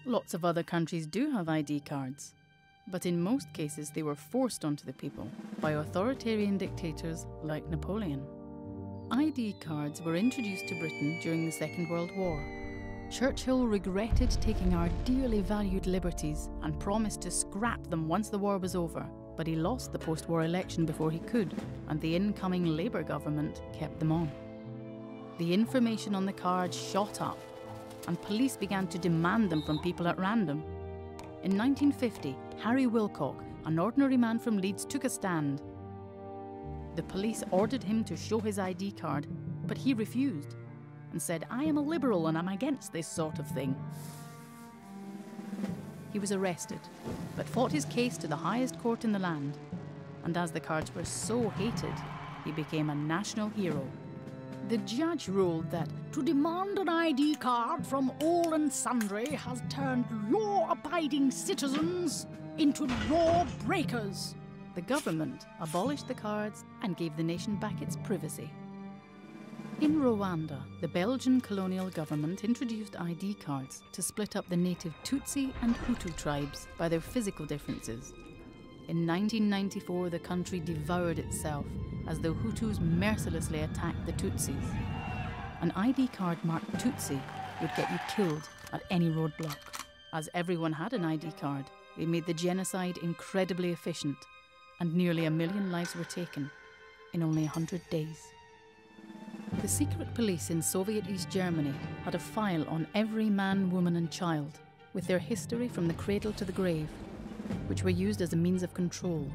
Lots of other countries do have ID cards, but in most cases they were forced onto the people by authoritarian dictators like Napoleon. ID cards were introduced to Britain during the Second World War. Churchill regretted taking our dearly valued liberties and promised to scrap them once the war was over, but he lost the post-war election before he could, and the incoming Labour government kept them on. The information on the cards shot up, and police began to demand them from people at random. In 1950, Harry Wilcock, an ordinary man from Leeds, took a stand. The police ordered him to show his ID card, but he refused and said, "I am a Liberal and I'm against this sort of thing." He was arrested, but fought his case to the highest court in the land. And as the cards were so hated, he became a national hero. The judge ruled that to demand an ID card from all and sundry has turned law-abiding citizens into law breakers. The government abolished the cards and gave the nation back its privacy. In Rwanda, the Belgian colonial government introduced ID cards to split up the native Tutsi and Hutu tribes by their physical differences. In 1994, the country devoured itself as the Hutus mercilessly attacked the Tutsis. An ID card marked Tutsi would get you killed at any roadblock. As everyone had an ID card, it made the genocide incredibly efficient, and nearly 1 million lives were taken in only 100 days. The secret police in Soviet East Germany had a file on every man, woman and child, with their history from the cradle to the grave, which were used as a means of control.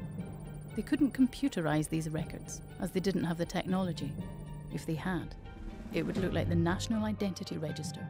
They couldn't computerize these records, as they didn't have the technology. If they had, it would look like the National Identity Register.